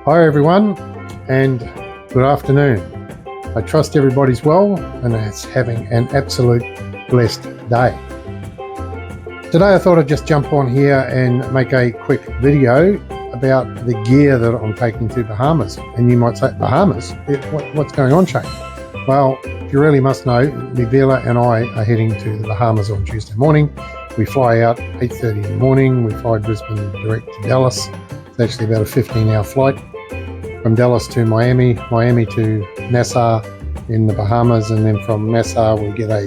Hi everyone, and good afternoon. I trust everybody's well and is having an absolute blessed day. Today I thought I'd just jump on here and make a quick video about the gear that I'm taking to Bahamas. And you might say, Bahamas? What's going on, Shane? Well, you really must know, Levila and I are heading to the Bahamas on Tuesday morning. We fly out 8:30 in the morning. We fly Brisbane direct to Dallas. It's actually about a 15-hour flight from Dallas to Miami, Miami to Nassau in the Bahamas, and then from Nassau we get a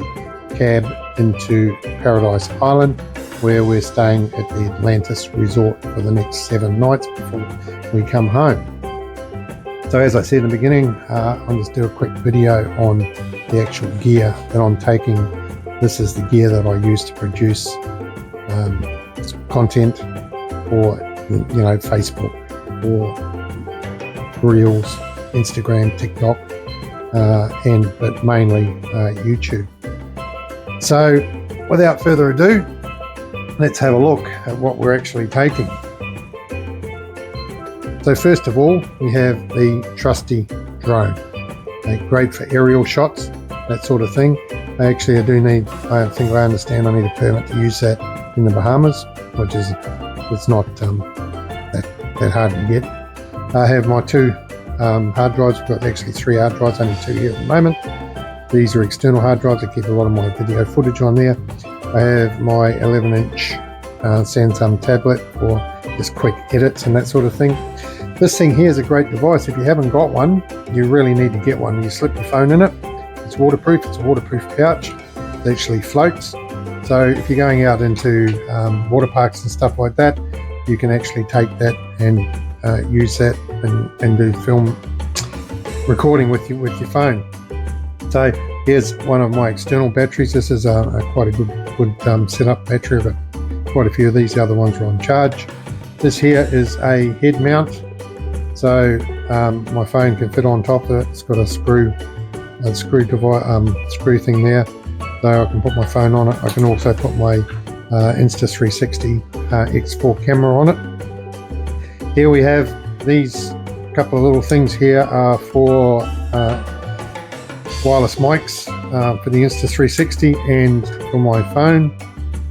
cab into Paradise Island, where we're staying at the Atlantis Resort for the next 7 nights before we come home. So as I said in the beginning, I'll just do a quick video on the actual gear that I'm taking. This is the gear that I use to produce content for, Facebook or Reels, Instagram, TikTok, but mainly YouTube. So without further ado, let's have a look at what we're actually taking. So first of all, we have the trusty drone. Great for aerial shots, that sort of thing. I think I understand I need a permit to use that in the Bahamas, which is, it's not that hard to get. I have my 2 hard drives. I've got actually 3 hard drives, only 2 here at the moment. These are external hard drives. I keep a lot of my video footage on there. I have my 11-inch Samsung tablet for just quick edits and that sort of thing. This thing here is a great device. If you haven't got one, you really need to get one. You slip your phone in it. It's waterproof. It's a waterproof pouch. It actually floats. So if you're going out into water parks and stuff like that, you can actually take that and use that and do film recording with your phone. So here's one of my external batteries. This is quite a good setup battery, but quite a few of these. The other ones are on charge. This here is a head mount, so my phone can fit on top of it. It's got a screw thing there, so I can put my phone on it. I can also put my Insta360 X4 camera on it. Here we have these couple of little things here for wireless mics for the Insta360 and for my phone.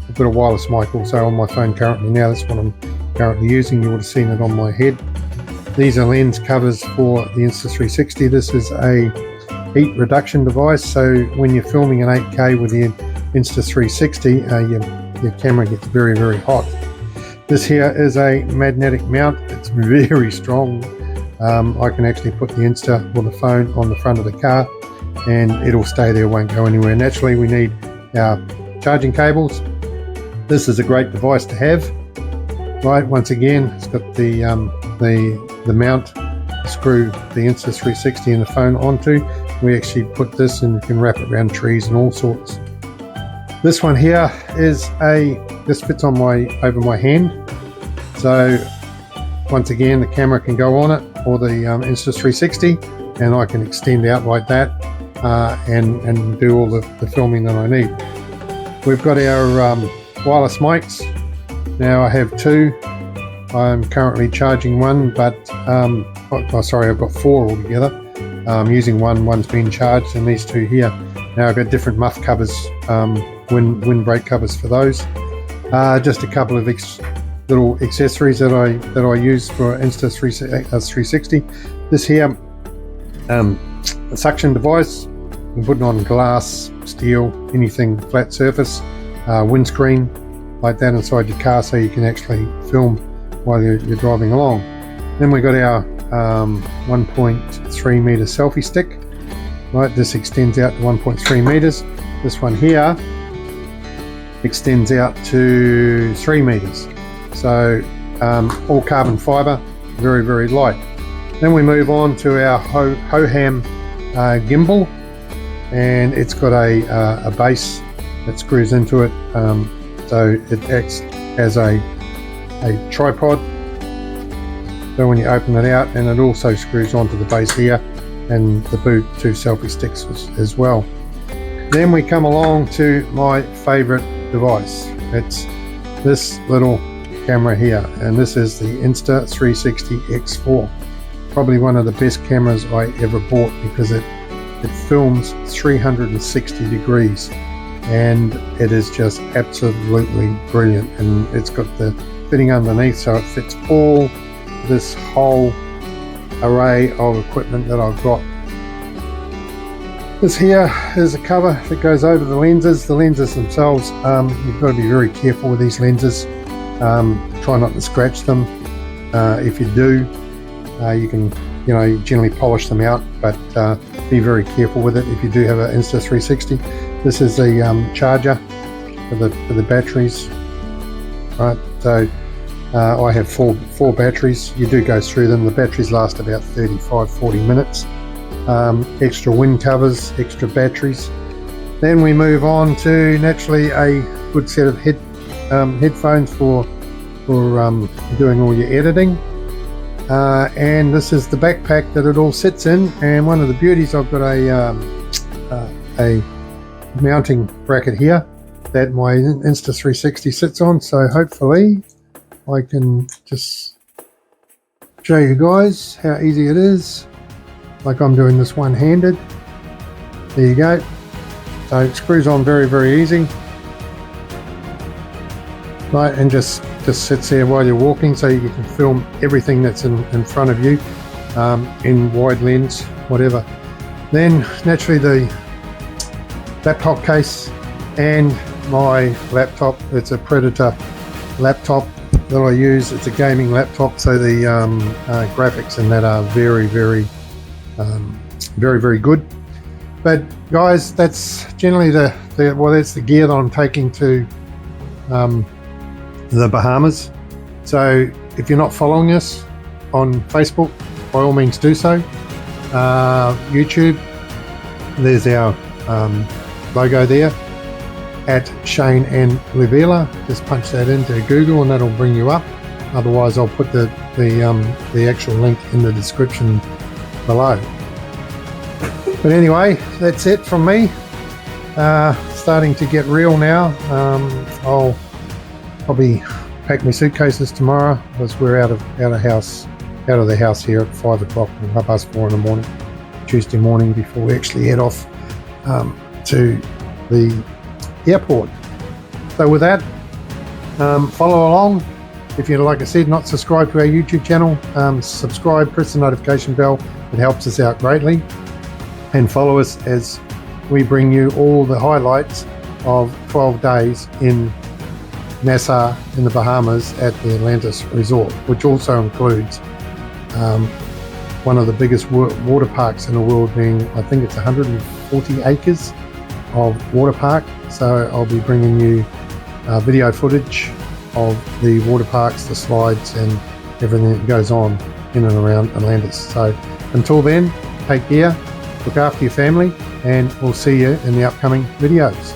I've got a wireless mic also on my phone currently now. That's what I'm currently using. You would have seen it on my head. These are lens covers for the Insta360. This is a heat reduction device, so when you're filming an 8K with the Insta360, your camera gets very, very hot. This here is a magnetic mount. It's very strong. I can actually put the Insta or the phone on the front of the car and it'll stay there, won't go anywhere. Naturally, we need our charging cables. This is a great device to have. Right, once again, it's got the mount to screw the Insta360 and the phone onto. We actually put this and you can wrap it around trees and all sorts. This one here is this fits on over my hand. So once again, the camera can go on it, or the Insta360, and I can extend out like that and do all the filming that I need. We've got our wireless mics. Now I have 2. I'm currently charging one, but I've got 4 altogether. I'm using one's been charged, and these 2 here. Now I've got different muff covers, windbreak covers for those. Just a couple of little accessories that I use for Insta360. This here, a suction device. You can put it on glass, steel, anything flat surface, windscreen, like that inside your car, so you can actually film while you're driving along. Then we got our 1.3 meter selfie stick. Right, this extends out to 1.3 meters. This one here extends out to 3 meters. So all carbon fiber, very, very light. Then we move on to our Hoham gimbal, and it's got a base that screws into it, so it acts as a tripod. So when you open it out, and it also screws onto the base here, and the boot 2 selfie sticks as well. Then we come along to my favorite device. It's this little camera here, and this is the Insta360 X4. probably one of the best cameras I ever bought, because it films 360 degrees, and it is just absolutely brilliant. And it's got the fitting underneath, so it fits all this whole array of equipment that I've got. This here is a cover that goes over the lenses. The lenses themselves, you've got to be very careful with these lenses. Try not to scratch them. If you do, you can, generally polish them out, but be very careful with it if you do have an Insta360. This is the charger for the batteries, right? So I have four batteries. You do go through them. The batteries last about 35-40 minutes. Extra wind covers, extra batteries. Then we move on to naturally a good set of headphones for doing all your editing. And this is the backpack that it all sits in. And one of the beauties, I've got a mounting bracket here that my Insta360 sits on. So hopefully I can just show you guys how easy it is. Like I'm doing this one-handed. There you go. So it screws on very, very easy. Right, and just sits there while you're walking, so you can film everything that's in front of you, in wide lens, whatever. Then naturally the laptop case and my laptop. It's a Predator laptop that I use. It's a gaming laptop, so the graphics in that are very, very good. But guys, that's generally that's the gear that I'm taking to the Bahamas. So if you're not following us on Facebook, by all means do so. YouTube, there's our logo there, at Shane and Levila. Just punch that into Google and that'll bring you up. Otherwise I'll put the actual link in the description below. But anyway, that's it from me. Starting to get real now. I'll probably pack my suitcases tomorrow, because we're out of the house here at 5 o'clock, 4:30 in the morning, Tuesday morning, before we actually head off to the airport. So with that, follow along. If you're, like I said, not subscribed to our YouTube channel, subscribe, press the notification bell. It helps us out greatly. And follow us as we bring you all the highlights of 12 days in Nassau in the Bahamas at the Atlantis Resort, which also includes one of the biggest water parks in the world, being, I think it's 140 acres of water park. So I'll be bringing you video footage of the water parks, the slides, and everything that goes on in and around Atlantis. So until then, take care, look after your family, and we'll see you in the upcoming videos.